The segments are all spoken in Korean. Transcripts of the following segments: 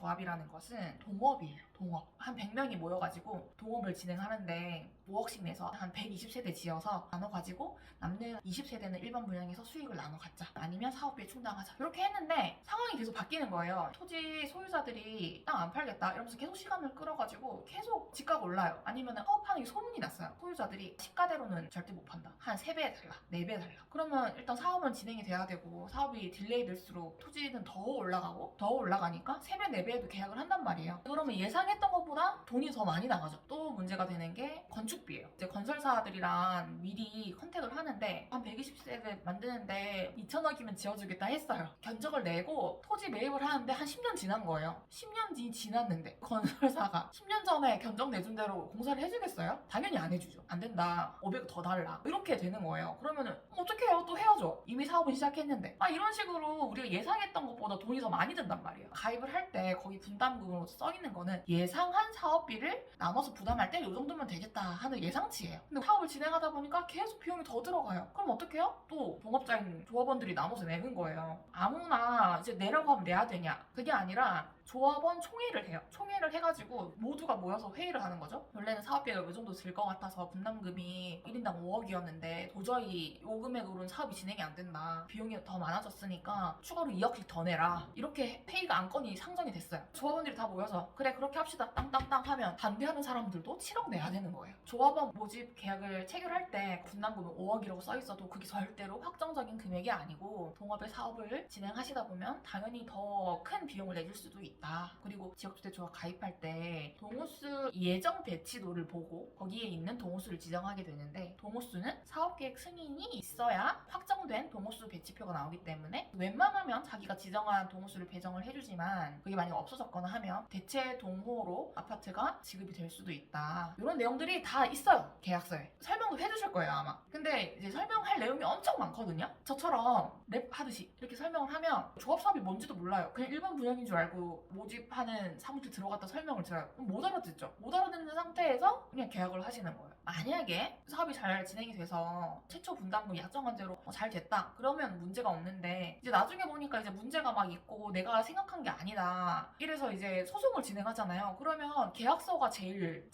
조합이라는 것은 동업이에요. 동업. 한 100명이 모여가지고 동업을 진행하는데 5억씩 내서 한 120세대 지어서 나눠가지고 남는 20세대는 일반 분양에서 수익을 나눠 갖자. 아니면 사업비에 충당하자. 이렇게 했는데 상황이 계속 바뀌는 거예요. 토지 소유자들이 땅 안 팔겠다 이러면서 계속 시간을 끌어가지고 계속 집가가 올라요. 아니면 사업하는 게 소문이 났어요. 소유자들이 시가대로는 절대 못 판다. 한 3배 달라. 4배 달라. 그러면 일단 사업은 진행이 돼야 되고 사업이 딜레이 될수록 토지는 더 올라가고 더 올라가니까 3배, 4배에도 계약을 한단 말이에요. 그러면 예상했던 것보다 돈이 더 많이 나가죠. 또 문제가 되는 게 건축비예요. 이제 건설사들이랑 미리 컨택을 하는데 한 120세대 만드는데 2천억이면 지어주겠다 했어요. 견적을 내고 토지 매입을 하는데 한 10년 지난 거예요. 10년이 지났는데 건설사가 10년 전에 견적 내준 대로 공사를 해주겠어요? 당연히 안 해주죠. 안 된다. 500 더 달라. 이렇게 되는 거예요. 그러면은 어떡해요? 또 해야죠. 이미 사업은 시작했는데. 이런 식으로 우리가 예상했던 것보다 돈이 더 많이 든단 말이에요. 가입을 할 때 거기 분담금으로 써 있는 거는 예상한 사업비를 나눠서 부담할 때 이 정도면 되겠다 하는 예상치예요. 근데 사업을 진행하다 보니까 계속 비용이 더 들어가요. 그럼 어떡해요? 또 동업자인 조합원들이 나눠서 내는 거예요. 아무나 이제 내라고 하면 내야 되냐? 그게 아니라 조합원 총회를 해요. 총회를 해가지고 모두가 모여서 회의를 하는 거죠. 원래는 사업비가 이 정도 들 것 같아서 분담금이 1인당 5억이었는데 도저히 요 금액으로는 사업이 진행이 안 된다. 비용이 더 많아졌으니까 추가로 2억씩 더 내라. 이렇게 회의가 안건이 상정이 됐어요. 조합원들이 다 모여서 그래 그렇게 합시다. 땅땅땅 하면 반대하는 사람들도 7억 내야 되는 거예요. 조합원 모집 계약을 체결할 때 분담금은 5억이라고 써 있어도 그게 절대로 확정적인 금액이 아니고 동업의 사업을 진행하시다 보면 당연히 더 큰 비용을 내줄 수도 있다. 그리고 지역주택조합 가입할 때 동호수 예정 배치도를 보고 거기에 있는 동호수를 지정하게 되는데 동호수는 사업계획 승인이 있어야 확정된 동호수 배치표가 나오기 때문에 웬만하면 자기가 지정한 동호수를 배정을 해주지만 그게 만약 없어졌거나 하면 대체 동호로 아파트가 지급이 될 수도 있다. 이런 내용들이 다 있어요. 계약서에. 설명도 해주실 거예요 아마. 근데 이제 설명할 내용이 엄청 많거든요. 저처럼 랩 하듯이 이렇게 설명을 하면 조합 사업이 뭔지도 몰라요. 그냥 일반 분양인 줄 알고 모집하는 사무실 들어갔다 설명을 들어요. 그럼 못 알아듣죠. 못 알아듣는 상태에서 그냥 계약을 하시는 거예요. 만약에 사업이 잘 진행이 돼서 최초 분담금 약정한 대로 잘 됐다. 그러면 문제가 없는데 이제 나중에 보니까 이제 문제가 막 있고 내가 생각한 게 아니다. 이래서 이제 소송을 진행하잖아요. 그러면 계약서가 제일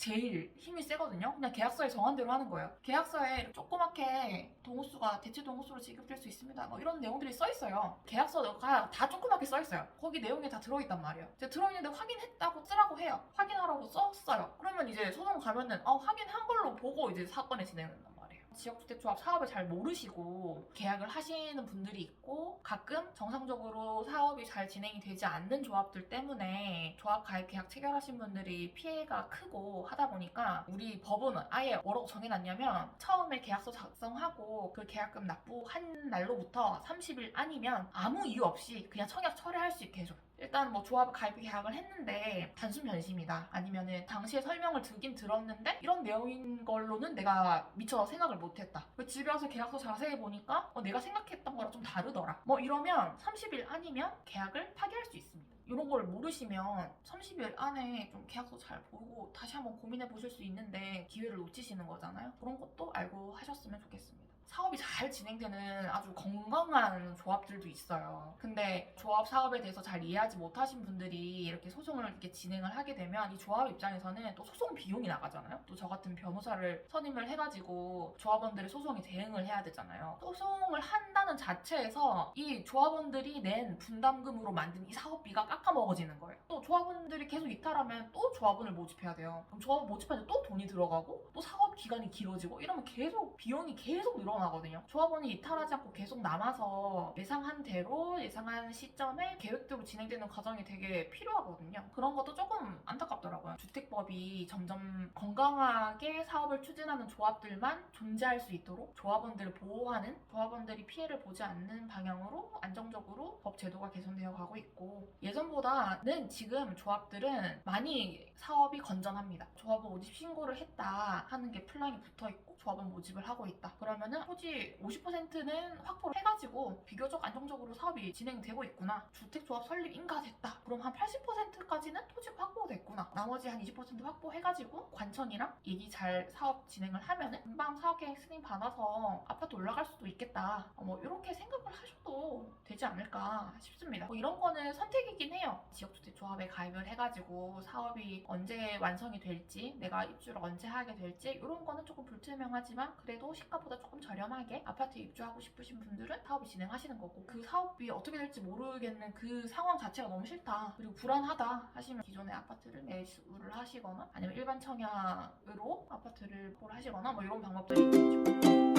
힘이 세거든요. 그냥 계약서에 정한 대로 하는 거예요. 계약서에 조그맣게 동호수가 대체 동호수로 지급될 수 있습니다. 뭐 이런 내용들이 써 있어요. 계약서가 다 조그맣게 써 있어요. 거기 내용이 다 들어있단 말이에요. 이제 들어있는데 확인했다고 쓰라고 해요. 확인하라고 썼어요. 그러면 이제 소송 가면은 확인한 걸로 보고 이제 사건이 진행된단 말이에요. 지역주택조합 사업을 잘 모르시고 계약을 하시는 분들이 있고 가끔 정상적으로 사업이 잘 진행이 되지 않는 조합들 때문에 조합 가입 계약 체결하신 분들이 피해가 크고 하다 보니까 우리 법은 아예 뭐라고 정해놨냐면 처음에 계약서 작성하고 그 계약금 납부한 날로부터 30일 아니면 아무 이유 없이 그냥 청약 철회할 수 있게 해줘요. 일단 뭐 조합 가입 계약을 했는데 단순 변심이다 아니면은 당시에 설명을 듣긴 들었는데 이런 내용인 걸로는 내가 미처 생각을 못했다. 집에 와서 계약서 자세히 보니까 내가 생각했던 거랑 좀 다르더라. 뭐 이러면 30일 아니면 계약을 파기할 수 있습니다. 이런 걸 모르시면 30일 안에 좀 계약서 잘 보고 다시 한번 고민해 보실 수 있는데 기회를 놓치시는 거잖아요. 그런 것도 알고 하셨으면 좋겠습니다. 사업이 잘 진행되는 아주 건강한 조합들도 있어요. 근데 조합 사업에 대해서 잘 이해하지 못하신 분들이 이렇게 소송을 이렇게 진행을 하게 되면 이 조합 입장에서는 또 소송 비용이 나가잖아요. 또 저 같은 변호사를 선임을 해가지고 조합원들의 소송에 대응을 해야 되잖아요. 소송을 한다는 자체에서 이 조합원들이 낸 분담금으로 만든 이 사업비가 깎아먹어지는 거예요. 또 조합원들이 계속 이탈하면 또 조합원을 모집해야 돼요. 그럼 조합원 모집하는데 또 돈이 들어가고 또 사업 기간이 길어지고 이러면 계속 비용이 계속 늘어나거든요. 조합원이 이탈하지 않고 계속 남아서 예상한 대로 예상한 시점에 계획대로 진행되는 과정이 되게 필요하거든요. 그런 것도 조금 안타깝더라고요. 주택법이 점점 건강하게 사업을 추진하는 조합들만 존재할 수 있도록 조합원들을 보호하는, 조합원들이 피해를 보지 않는 방향으로 안정적으로 법 제도가 개선되어 가고 있고 예전보다는 지금 조합들은 많이 사업이 건전합니다. 조합원 모집 신고를 했다 하는 게 플랑이 붙어 있고 조합원 모집을 하고 있다. 그러면은 토지 50%는 확보를 해가지고 비교적 안정적으로 사업이 진행되고 있구나. 주택조합 설립 인가됐다. 그럼 한 80%까지는 토지가 확보됐구나. 나머지 한 20% 확보해가지고 관천이랑 얘기 잘 사업 진행을 하면은 금방 사업계획 승인 받아서 아파트 올라갈 수도 있겠다. 뭐 이렇게 생각을 하셔도 되지 않을까 싶습니다. 뭐 이런 거는 선택이긴 해요. 지역주택조합에 가입을 해가지고 사업이 언제 완성이 될지, 내가 입주를 언제 하게 될지 이런 거는 조금 불투명하지만 그래도 시가보다 조금 저렴하게 아파트에 입주하고 싶으신 분들은 사업을 진행하시는 거고, 그 사업이 어떻게 될지 모르겠는 그 상황 자체가 너무 싫다 그리고 불안하다 하시면 기존의 아파트를 매수를 하시거나 아니면 일반 청약으로 아파트를 보를 하시거나 뭐 이런 방법들이 있겠죠.